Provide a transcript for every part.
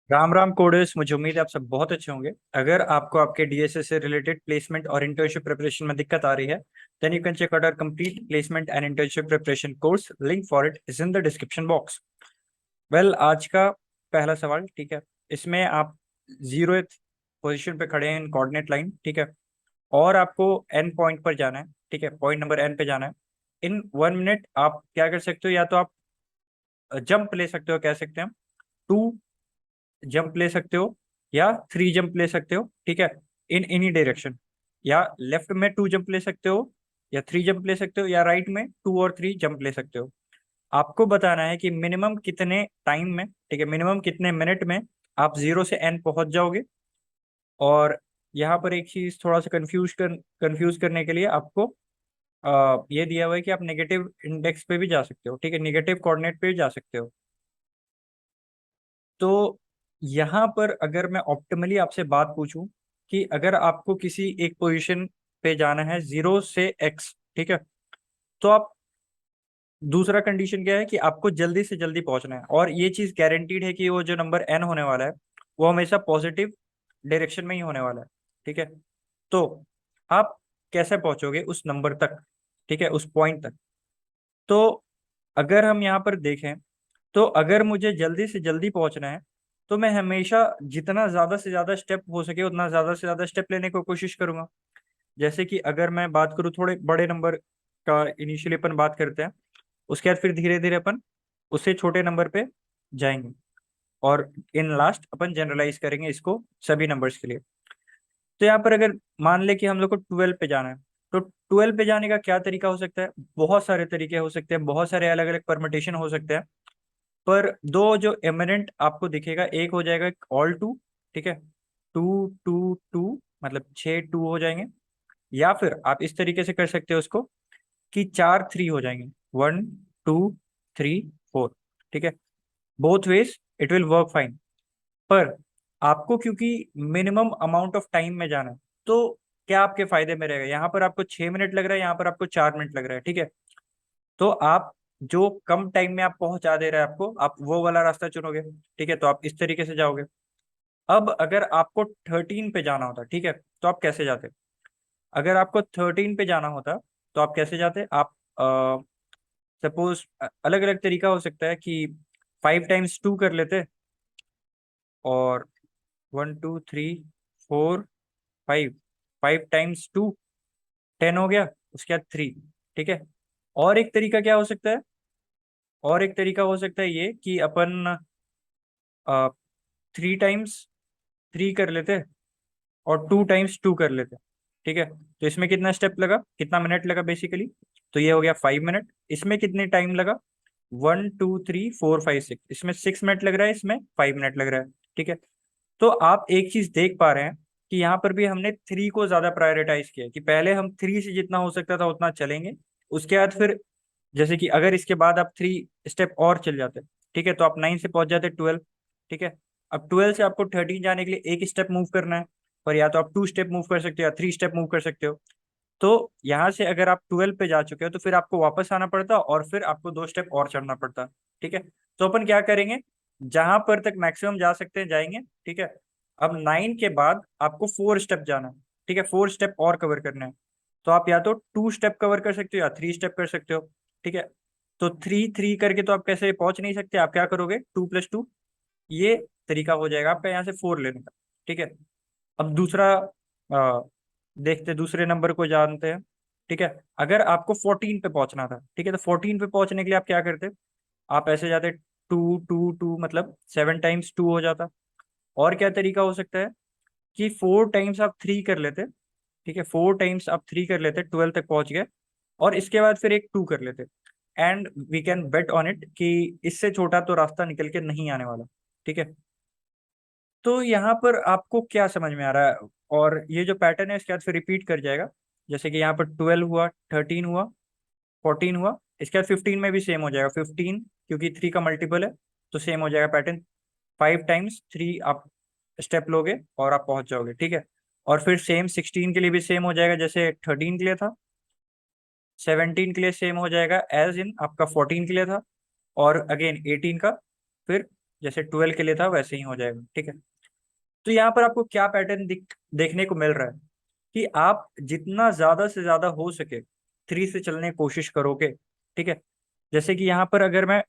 राम राम कोडेस। मुझे उम्मीद है आप सब बहुत अच्छे होंगे। अगर आपको आपके डीएसए से रिलेटेड प्लेसमेंट और इंटर्नशिप प्रिपरेशन में दिक्कत आ रही है, then you can check out our complete placement and internship preparation course. Link for it is in the description box. Well, आज का पहला सवाल, ठीक है। इसमें आप 0th पोजीशन पे खड़े हैं इन कोऑर्डिनेट लाइन, ठीक है। और आपको एन पॉइंट पर जाना है, ठीक है। पॉइंट नंबर एन पे जाना है। इन 1 मिनट आप क्या कर सकते हो? या तो आप जंप ले सकते हो, कह सकते हैं 2 जंप ले सकते हो, या 3 जंप ले सकते हो, ठीक है। इन एनी डायरेक्शन, या लेफ्ट में 2 जंप ले सकते हो, या 3 जंप ले सकते हो, या राइट में 2 और 3 जंप ले सकते हो। आपको बताना है कि मिनिमम कितने टाइम में, ठीक है, मिनिमम कितने मिनट में आप 0 से n पहुंच जाओगे। और यहाँ पर एक चीज थोड़ा सा कंफ्यूज करने के लिए आपको ये दिया हुआ है कि आप नेगेटिव इंडेक्स पे भी जा सकते हो, ठीक है, नेगेटिव कोऑर्डिनेट पे भी जा सकते हो। तो यहाँ पर अगर मैं ऑप्टिमली आपसे बात पूछूं कि अगर आपको किसी एक पोजीशन पे जाना है 0 से x, ठीक है, तो आप, दूसरा कंडीशन क्या है कि आपको जल्दी से जल्दी पहुंचना है, और ये चीज गारंटीड है कि वो जो नंबर n होने वाला है वो हमेशा पॉजिटिव डायरेक्शन में ही होने वाला है, ठीक है। तो आप कैसे पहुंचोगे उस नंबर तक, ठीक है, उस पॉइंट तक? तो अगर हम यहाँ पर देखें, तो अगर मुझे जल्दी से जल्दी पहुंचना है, तो मैं हमेशा जितना ज्यादा से ज्यादा स्टेप हो सके उतना ज्यादा से ज्यादा स्टेप लेने की कोशिश करूंगा। जैसे कि अगर मैं बात करूँ थोड़े बड़े नंबर का, इनिशियली अपन बात करते हैं, उसके बाद फिर धीरे धीरे अपन उससे छोटे नंबर पे जाएंगे, और इन लास्ट अपन जनरलाइज करेंगे इसको सभी नंबर्स के लिए। तो यहाँ पर अगर मान ले कि हम लोग को 12 पे जाना है, तो 12 पे जाने का क्या तरीका हो सकता है? बहुत सारे तरीके हो सकते हैं, बहुत सारे अलग अलग परमिटेशन हो सकते हैं। पर दो जो एमिनेंट आपको दिखेगा, एक हो जाएगा ऑल टू, ठीक है, 2 2 2, मतलब 6 2 हो जाएंगे। या फिर आप इस तरीके से कर सकते हो उसको कि 4 3 हो जाएंगे, 1 2 3 4, ठीक है। Both ways it will work fine. पर आपको क्योंकि मिनिमम अमाउंट ऑफ टाइम में जाना है, तो क्या आपके फायदे में रहेगा? यहाँ पर आपको 6 मिनट लग रहा है, यहाँ पर आपको 4 मिनट लग रहा है, ठीक है। तो आप जो कम टाइम में आप पहुंचा दे रहे हैं आपको, आप वो वाला रास्ता चुनोगे, ठीक है। तो आप इस तरीके से जाओगे। अब अगर आपको 13 पे जाना होता, ठीक है, तो आप कैसे जाते? अगर आपको 13 पे जाना होता, तो आप कैसे जाते? आप सपोज अलग अलग तरीका हो सकता है कि 5 टाइम्स 2 कर लेते, और 1 2 3 4 5, 5 टाइम्स 2 10 हो गया, उसके बाद 3, ठीक है। और एक तरीका क्या हो सकता है? और एक तरीका हो सकता है ये कि अपन 3 टाइम्स 3 कर लेते, और 2 टाइम्स 2 कर लेते, ठीक है। तो इसमें कितना स्टेप लगा, कितना मिनट लगा बेसिकली? तो ये हो गया 5 मिनट। इसमें कितने टाइम लगा? 1 2 3 4 5 6, इसमें 6 मिनट लग रहा है, इसमें 5 मिनट लग रहा है, ठीक है। तो आप एक चीज देख पा रहे हैं कि यहाँ पर भी हमने 3 को ज्यादा प्रायोरिटाइज किया, कि पहले हम 3 से जितना हो सकता था उतना चलेंगे। उसके बाद फिर, जैसे कि अगर इसके बाद आप 3 स्टेप और चल जाते, ठीक है, तो आप 9 से पहुंच जाते 12, ठीक है। अब 12 से आपको 13 जाने के लिए एक स्टेप मूव करना है, पर या तो आप 2 स्टेप मूव कर सकते हो, या 3 स्टेप मूव कर सकते हो। तो यहाँ से अगर आप 12 पे जा चुके हो, तो फिर आपको वापस आना पड़ता, और फिर आपको 2 स्टेप और चढ़ना पड़ता, ठीक है। तो अपन क्या करेंगे, जहां पर तक मैक्सिमम जा सकते हैं जाएंगे, ठीक है। अब 9 के बाद आपको 4 स्टेप जाना है, ठीक है, 4 स्टेप और कवर करना है। तो आप या तो 2 स्टेप कवर कर सकते हो, या 3 स्टेप कर सकते हो, ठीक है। तो 3 3 करके तो आप कैसे पहुंच नहीं सकते, आप क्या करोगे, 2 + 2, ये तरीका हो जाएगा आपका यहाँ से 4 लेने का, ठीक है। अब दूसरा देखते, दूसरे नंबर को जानते हैं, ठीक है। अगर आपको 14 पे पहुंचना था, ठीक है, तो 14 पे पहुंचने के लिए आप क्या करते? आप ऐसे जाते, 2 2 2, मतलब 7 टाइम्स 2 हो जाता। और क्या तरीका हो सकता है कि 4 टाइम्स आप 3 कर लेते, ठीक है, 4 टाइम्स आप 3 कर लेते, 12 तक पहुंच गए, और इसके बाद फिर एक 2 कर लेते। And we can bet on it कि इससे छोटा तो रास्ता निकल के नहीं आने वाला, ठीक है। तो यहाँ पर आपको क्या समझ में आ रहा है? और ये जो पैटर्न है इसके बाद फिर रिपीट कर जाएगा। जैसे कि यहाँ पर 12 हुआ, 13 हुआ, 14 हुआ, इसके बाद 15 में भी सेम हो जाएगा, 15 क्योंकि 3 का मल्टीपल है, तो सेम हो जाएगा पैटर्न। 5 टाइम्स 3 आप स्टेप लोगे और आप पहुंच जाओगे, ठीक है। और फिर सेम 16 के लिए भी सेम हो जाएगा जैसे 13 के लिए था। 17 के लिए सेम हो जाएगा एज इन आपका 14 के लिए था। और अगेन 18 का फिर जैसे 12 के लिए था वैसे ही हो जाएगा, ठीक है। तो यहाँ पर आपको क्या पैटर्न देखने को मिल रहा है कि आप जितना ज्यादा से ज्यादा हो सके 3 से चलने की कोशिश करोगे, ठीक है। जैसे कि यहाँ पर अगर मैं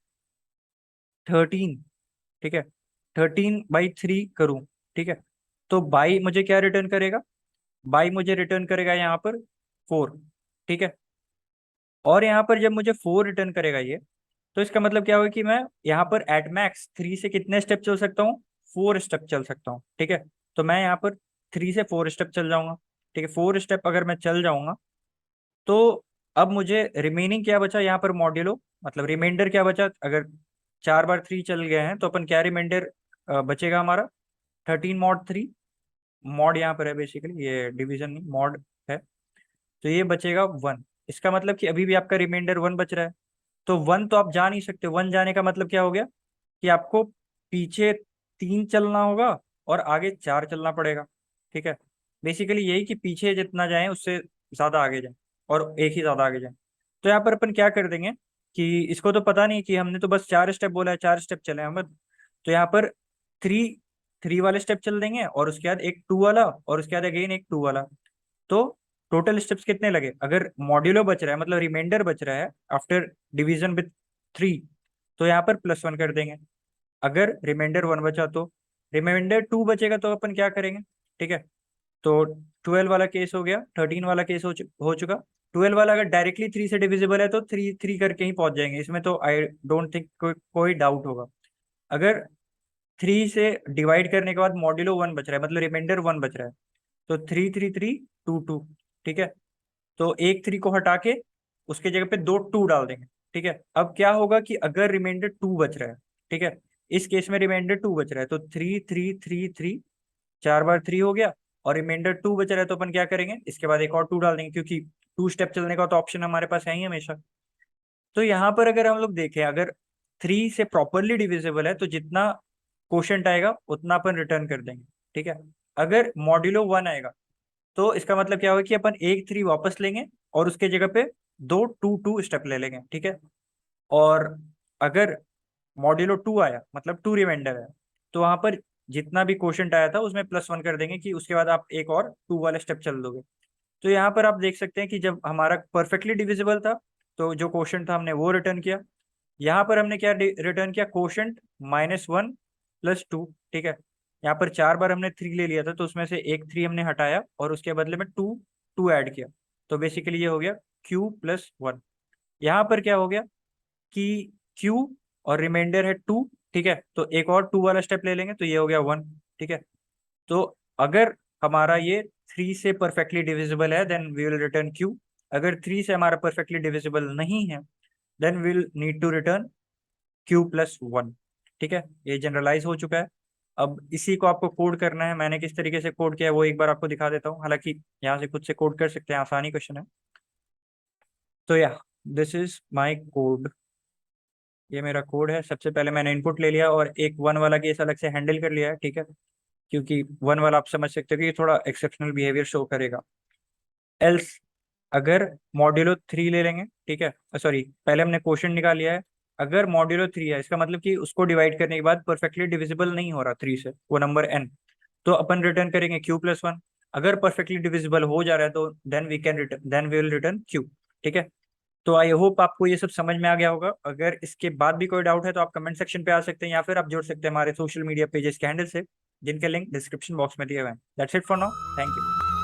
13, ठीक है, 13/3 करूं, ठीक है, तो बाई मुझे क्या रिटर्न करेगा, बाई मुझे रिटर्न करेगा यहाँ पर 4, ठीक है। और यहाँ पर जब मुझे 4 रिटर्न करेगा ये, तो इसका मतलब क्या होगा कि मैं यहाँ पर एट मैक्स 3 से कितने स्टेप चल सकता हूँ, 4 स्टेप चल सकता हूँ, ठीक है। तो मैं यहाँ पर 3 से 4 स्टेप चल जाऊंगा, ठीक है। 4 स्टेप अगर मैं चल जाऊंगा, तो अब मुझे रिमेनिंग क्या बचा यहाँ पर मॉड्यूलो, मतलब रिमाइंडर क्या बचा, अगर 4 बार 3 चल गए हैं तो अपन क्या रिमाइंडर बचेगा हमारा, 13 mod 3, मॉड यहाँ पर है बेसिकली, ये डिवीजन नहीं मॉड है। तो ये बचेगा 1। इसका मतलब कि अभी भी आपका रिमाइंडर 1 बच रहा है। तो 1 तो आप जा नहीं सकते, 1 जाने का मतलब क्या हो गया कि आपको पीछे 3 चलना होगा और आगे 4 चलना पड़ेगा, ठीक है। बेसिकली यही कि पीछे जितना जाए उससे ज्यादा आगे जाए और एक ही ज्यादा आगे जाए। तो यहाँ पर अपन क्या कर देंगे कि इसको तो पता नहीं कि हमने तो बस 4 स्टेप बोला है, 4 स्टेप चले हम। तो यहाँ पर 3 3 वाले स्टेप चल देंगे और उसके बाद एक 2 वाला और उसके बाद अगेन एक 2 वाला। तो टोटल स्टेप्स कितने लगे, अगर मॉड्यूलो बच रहा है मतलब रिमाइंडर बच रहा है आफ्टर डिवीजन विथ 3, तो यहाँ पर +1 कर देंगे। अगर रिमाइंडर 1 बचा तो रिमाइंडर 2 बचेगा तो अपन क्या करेंगे, ठीक है। तो 12 वाला केस हो गया, 13 वाला केस हो चुका। 12 वाला अगर डायरेक्टली 3 से डिविजिबल है तो 3 3 करके ही पहुंच जाएंगे, इसमें तो आई डोंट थिंक कोई डाउट होगा। अगर 3 से डिवाइड करने के बाद मॉड्यूलो 1 बच रहा है मतलब रिमाइंडर 1 बच रहा है, तो 3 3 3 2 2, ठीक है। तो एक 3 को हटा के उसके जगह पे दो 2 डाल देंगे, ठीक है। अब क्या होगा कि अगर रिमाइंडर 2 बच रहा है, ठीक है, इस केस में रिमाइंडर 2 बच रहा है, तो 3 3 3 3, 4 बार 3 हो गया और रिमाइंडर 2 बच रहा है, तो अपन क्या करेंगे इसके बाद एक और 2 डाल देंगे, क्योंकि 2 स्टेप चलने का तो ऑप्शन हमारे पास है ही हमेशा। तो यहाँ पर अगर हम लोग देखें, अगर 3 से प्रॉपरली डिविजिबल है तो जितना क्वोशंट आएगा उतना अपन रिटर्न कर देंगे, ठीक है। अगर मॉड्यूलो 1 आएगा तो इसका मतलब क्या होगा कि अपन एक 3 वापस लेंगे और उसके जगह पे दो 2 2 स्टेप ले लेंगे, ठीक है। और अगर मॉड्यूलो 2 आया मतलब 2 रिमाइंडर है, तो वहां पर जितना भी क्वोशंट आया था उसमें +1 कर देंगे कि उसके बाद आप एक और 2 वाले स्टेप चल दोगे। तो यहाँ पर आप देख सकते हैं कि जब हमारा परफेक्टली डिविजिबल था तो जो क्वोशंट था हमने वो रिटर्न किया। यहाँ पर हमने क्या रिटर्न किया, क्वोशंट -1 +2, ठीक है। यहाँ पर 4 बार हमने 3 ले लिया था तो उसमें से एक 3 हमने हटाया और उसके बदले में 2 2 ऐड किया। तो बेसिकली ये हो गया Q+1। यहाँ पर क्या हो गया कि Q और रिमाइंडर है 2, ठीक है, तो एक और 2 वाला स्टेप ले लेंगे तो ये हो गया 1, ठीक है। तो अगर हमारा ये 3 से परफेक्टली डिविजिबल है then we will return Q। अगर 3 से हमारा परफेक्टली डिविजिबल नहीं है then we will need to return Q+1, ठीक है। ये जनरलाइज हो चुका है। अब इसी को आपको कोड करना है, मैंने किस तरीके से कोड किया है वो एक बार आपको दिखा देता हूँ, हालांकि यहाँ से खुद से कोड कर सकते हैं, आसानी क्वेश्चन है। तो या दिस इज माई कोड, ये मेरा कोड है। सबसे पहले मैंने इनपुट ले लिया और एक 1 वाला केस अलग से हैंडल कर लिया है, ठीक है, क्योंकि 1 वाला आप समझ सकते हो कि ये थोड़ा एक्सेप्शनल बिहेवियर शो करेगा। एल्स अगर मॉड्यूलो 3 ले लेंगे, ठीक है, सॉरी पहले हमने क्वोशंट निकाल लिया है। अगर मॉड्यूलो 3 है इसका मतलब कि उसको डिवाइड करने के बाद परफेक्टली डिविजिबल नहीं हो रहा 3 से वो नंबर n, तो अपन रिटर्न करेंगे Q+1। अगर परफेक्टली डिविजिबल हो जा रहा है तो then we will return Q, ठीक है। तो आई होप आपको ये सब समझ में आ गया होगा। अगर इसके बाद भी कोई डाउट है तो आप कमेंट सेक्शन पे आ सकते हैं या फिर आप जुड़ सकते हैं हमारे सोशल मीडिया पेजेस के हैंडल से, जिनके लिंक डिस्क्रिप्शन बॉक्स में दिए हुए हैं। That's it for now, thank you.